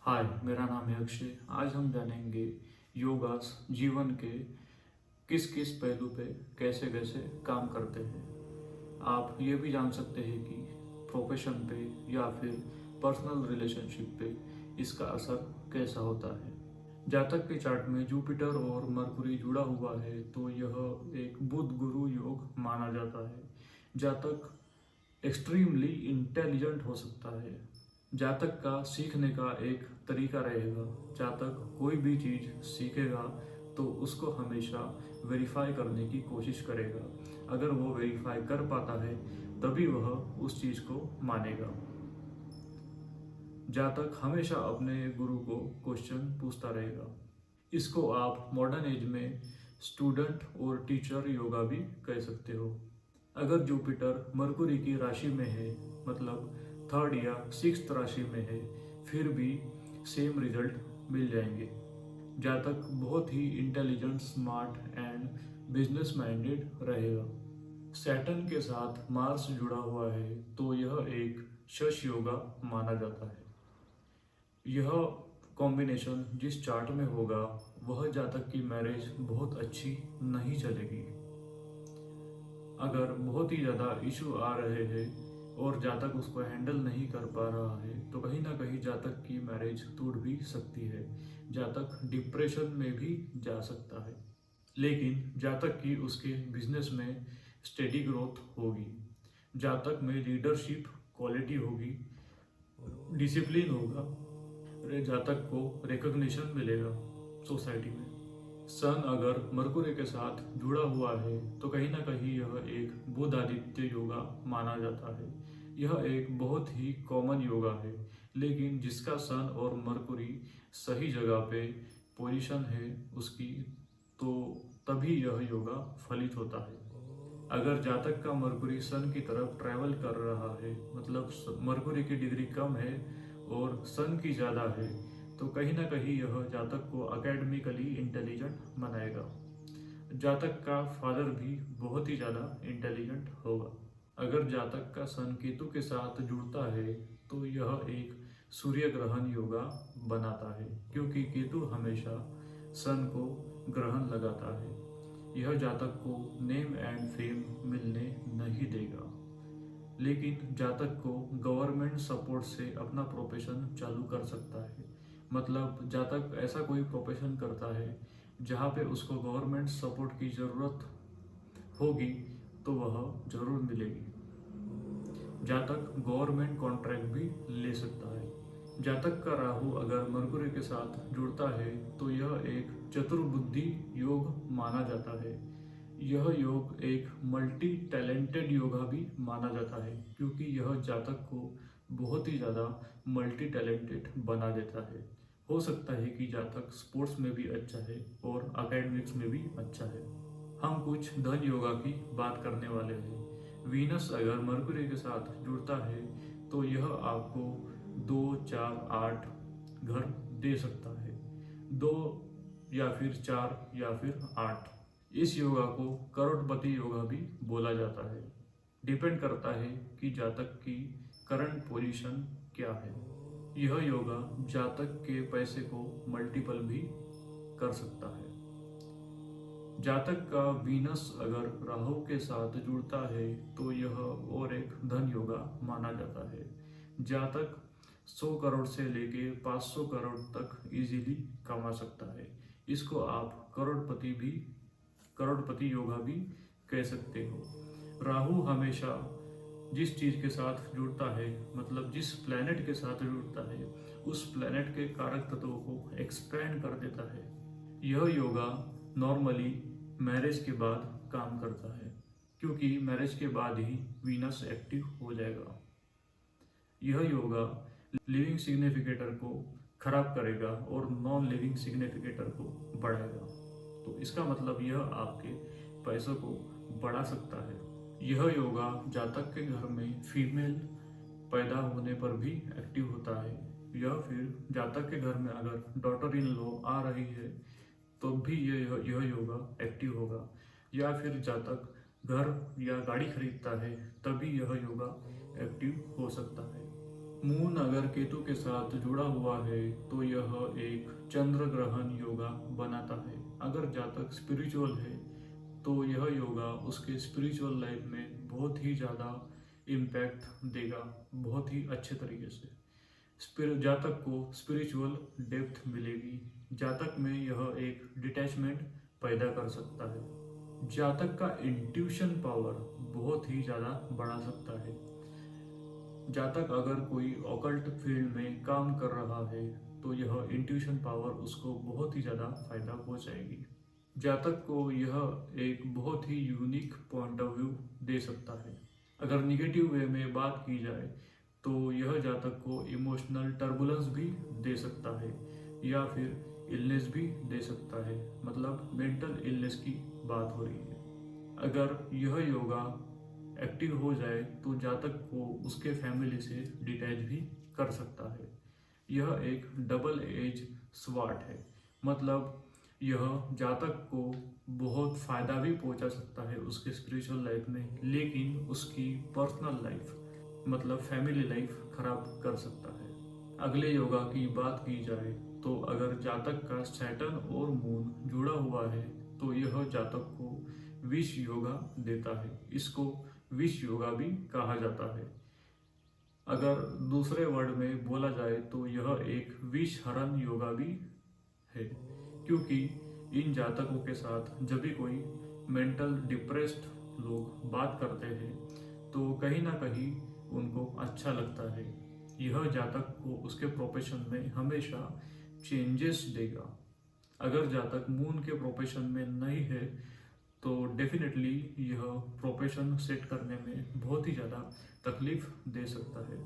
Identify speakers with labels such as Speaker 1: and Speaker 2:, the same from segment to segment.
Speaker 1: हाय, मेरा नाम है अक्षय। आज हम जानेंगे योगास जीवन के किस किस पहलू पे कैसे कैसे काम करते हैं। आप ये भी जान सकते हैं कि प्रोफेशन पे या फिर पर्सनल रिलेशनशिप पे इसका असर कैसा होता है। जातक के चार्ट में जुपिटर और मरकुरी जुड़ा हुआ है तो यह एक बुध गुरु योग माना जाता है। जातक एक्सट्रीमली इंटेलिजेंट हो सकता है। जातक का सीखने का एक तरीका रहेगा। जातक कोई भी चीज़ सीखेगा तो उसको हमेशा वेरीफाई करने की कोशिश करेगा। अगर वो वेरीफाई कर पाता है तभी वह उस चीज़ को मानेगा। जातक हमेशा अपने गुरु को क्वेश्चन पूछता रहेगा। इसको आप मॉडर्न एज में स्टूडेंट और टीचर योगा भी कह सकते हो। अगर जुपिटर मरकुरी की राशि में है, मतलब थर्ड या सिक्स्थ राशि में है, फिर भी सेम रिजल्ट मिल जाएंगे। जातक बहुत ही intelligent, smart and business minded रहेगा। सैटर्न के साथ मार्स जुड़ा हुआ है तो यह एक शश योगा माना जाता है। यह कॉम्बिनेशन जिस चार्ट में होगा वह जातक की मैरिज बहुत अच्छी नहीं चलेगी। अगर बहुत ही ज़्यादा इशू आ रहे हैं और जातक उसको हैंडल नहीं कर पा रहा है तो कहीं ना कहीं जातक की मैरिज टूट भी सकती है। जातक डिप्रेशन में भी जा सकता है। लेकिन जातक की उसके बिजनेस में स्टेडी ग्रोथ होगी। जातक में लीडरशिप क्वालिटी होगी, डिसिप्लिन होगा, जातक को रिकॉग्निशन मिलेगा सोसाइटी में। सन अगर मरकुरी के साथ जुड़ा हुआ है तो कहीं ना कहीं यह एक बुध आदित्य योगा माना जाता है। यह एक बहुत ही कॉमन योगा है, लेकिन जिसका सन और मरकुरी सही जगह पे पोजीशन है उसकी, तो तभी यह योगा फलित होता है। अगर जातक का मरकुरी सन की तरफ ट्रैवल कर रहा है, मतलब मरकुरी की डिग्री कम है और सन की ज़्यादा है, तो कहीं ना कहीं यह जातक को अकेडमिकली इंटेलिजेंट बनाएगा। जातक का फादर भी बहुत ही ज़्यादा इंटेलिजेंट होगा। अगर जातक का सन केतु के साथ जुड़ता है तो यह एक सूर्य ग्रहण योगा बनाता है, क्योंकि केतु हमेशा सन को ग्रहण लगाता है। यह जातक को नेम एंड फेम मिलने नहीं देगा, लेकिन जातक को गवर्नमेंट सपोर्ट से अपना प्रोफेशन चालू कर सकता है। मतलब जातक ऐसा कोई प्रोफेशन करता है जहाँ पे उसको गवर्नमेंट सपोर्ट की ज़रूरत होगी तो वह ज़रूर मिलेगी। जातक गवर्नमेंट कॉन्ट्रैक्ट भी ले सकता है। जातक का राहु अगर मरकुरी के साथ जुड़ता है तो यह एक चतुर्बुद्धि योग माना जाता है। यह योग एक मल्टी टैलेंटेड योगा भी माना जाता है, क्योंकि यह जातक को बहुत ही ज़्यादा मल्टी टैलेंटेड बना देता है। हो सकता है कि जातक स्पोर्ट्स में भी अच्छा है और एकेडमिक्स में भी अच्छा है। हम कुछ धन योगा की बात करने वाले हैं। वीनस अगर मरकुरी के साथ जुड़ता है तो यह आपको 2, 4, 8 घर दे सकता है। 2 या फिर 4 या फिर 8। इस योगा को करोड़पति योगा भी बोला जाता है। डिपेंड करता है कि जातक की करंट पोजीशन क्या है। यह योगा जातक के पैसे को मल्टीपल भी कर सकता है। जातक का वीनस अगर राहु के साथ जुड़ता है तो यह और एक धन योगा माना जाता है। जातक 100 करोड़ से लेके 500 करोड़ तक इजीली कमा सकता है। इसको आप करोड़पति योगा भी कह सकते हो। राहु हमेशा जिस चीज़ के साथ जुड़ता है, मतलब जिस प्लैनेट के साथ जुड़ता है, उस प्लैनेट के कारक तत्वों को एक्सपैंड कर देता है। यह योगा नॉर्मली मैरिज के बाद काम करता है, क्योंकि मैरिज के बाद ही वीनस एक्टिव हो जाएगा। यह योगा लिविंग सिग्निफिकेटर को खराब करेगा और नॉन लिविंग सिग्निफिकेटर को बढ़ाएगा। तो इसका मतलब यह आपके पैसों को बढ़ा सकता है। यह योगा जातक के घर में फीमेल पैदा होने पर भी एक्टिव होता है, या फिर जातक के घर में अगर डॉटर इन लॉ आ रही है तो भी यह योगा एक्टिव होगा। या फिर जातक घर या गाड़ी खरीदता है तभी यह योगा एक्टिव हो सकता है। मून अगर केतु के साथ जुड़ा हुआ है तो यह एक चंद्र ग्रहण योगा बनाता है। अगर जातक स्पिरिचुअल है तो यह योगा उसके स्पिरिचुअल लाइफ में बहुत ही ज़्यादा इम्पैक्ट देगा, बहुत ही अच्छे तरीके से। जातक को स्पिरिचुअल डेप्थ मिलेगी। जातक में यह एक डिटैचमेंट पैदा कर सकता है। जातक का इंट्यूशन पावर बहुत ही ज़्यादा बढ़ा सकता है। जातक अगर कोई ऑकल्ट फील्ड में काम कर रहा है तो यह इंट्यूशन पावर उसको बहुत ही ज़्यादा फायदा पहुंचाएगी। जातक को यह एक बहुत ही यूनिक पॉइंट ऑफ व्यू दे सकता है। अगर निगेटिव वे में बात की जाए तो यह जातक को इमोशनल टर्बुलेंस भी दे सकता है या फिर इलनेस भी दे सकता है, मतलब मेंटल इलनेस की बात हो रही है। अगर यह योगा एक्टिव हो जाए तो जातक को उसके फैमिली से डिटैच भी कर सकता है। यह एक डबल एज स्वॉर्ड है, मतलब यह जातक को बहुत फ़ायदा भी पहुंचा सकता है उसके स्पिरिचुअल लाइफ में, लेकिन उसकी पर्सनल लाइफ मतलब फैमिली लाइफ खराब कर सकता है। अगले योगा की बात की जाए तो अगर जातक का सैटर्न और मून जुड़ा हुआ है तो यह जातक को विष योगा देता है। इसको विष योगा भी कहा जाता है। अगर दूसरे वर्ड में बोला जाए तो यह एक विष हरण योगा भी है, क्योंकि इन जातकों के साथ जब भी कोई मेंटल डिप्रेस्ड लोग बात करते हैं तो कहीं ना कहीं उनको अच्छा लगता है। यह जातक को उसके प्रोफेशन में हमेशा चेंजेस देगा। अगर जातक मून के प्रोफेशन में नहीं है तो डेफिनेटली यह प्रोफेशन सेट करने में बहुत ही ज़्यादा तकलीफ दे सकता है।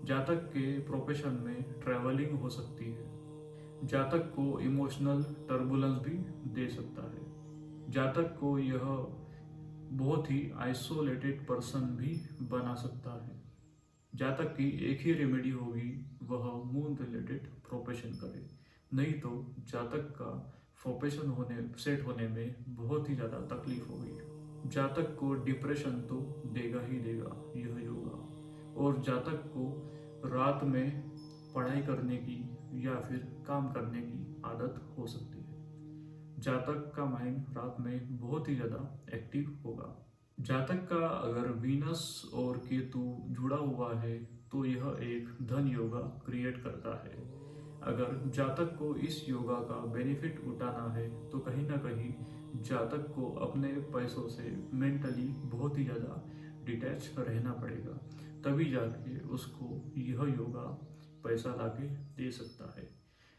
Speaker 1: जातक के प्रोफेशन में ट्रैवलिंग हो सकती है। जातक को इमोशनल टर्बुलेंस भी दे सकता है। जातक को यह बहुत ही आइसोलेटेड पर्सन भी बना सकता है। जातक की एक ही रेमेडी होगी, वह मून रिलेटेड प्रोफेशन करे, नहीं तो जातक का प्रोफेशन सेट होने में बहुत ही ज़्यादा तकलीफ होगी। जातक को डिप्रेशन तो देगा ही देगा यह योगा, और जातक को रात में पढ़ाई करने की या फिर काम करने की आदत हो सकती है। जातक का माइंड रात में बहुत ही ज़्यादा एक्टिव होगा। जातक का अगर वीनस और केतु जुड़ा हुआ है तो यह एक धन योगा क्रिएट करता है। अगर जातक को इस योगा का बेनिफिट उठाना है तो कहीं ना कहीं जातक को अपने पैसों से मेंटली बहुत ही ज़्यादा डिटैच रहना पड़ेगा, तभी जाके उसको यह योगा पैसा लाके दे सकता है।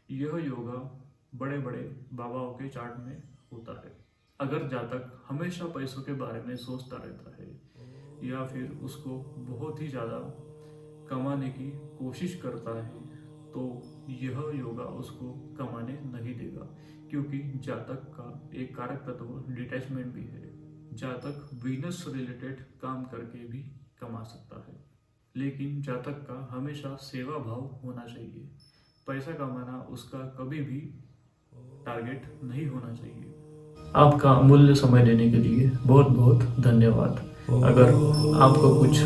Speaker 1: यह योगा बड़े बड़े बाबाओं के चार्ट में होता है। अगर जातक हमेशा पैसों के बारे में सोचता रहता है या फिर उसको बहुत ही ज़्यादा कमाने की कोशिश करता है तो यह योगा उसको कमाने नहीं देगा, क्योंकि जातक का एक कारक तत्व डिटैचमेंट भी है। जातक वीनस रिलेटेड काम करके भी कमा सकता है, लेकिन जातक का हमेशा सेवा भाव होना चाहिए। पैसा कमाना उसका कभी भी टारगेट नहीं होना चाहिए। आपका अमूल्य समय देने के लिए बहुत बहुत धन्यवाद। अगर आपको कुछ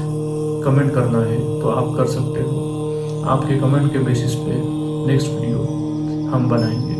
Speaker 1: कमेंट करना है तो आप कर सकते हो। आपके कमेंट के बेसिस पे नेक्स्ट वीडियो हम बनाएंगे।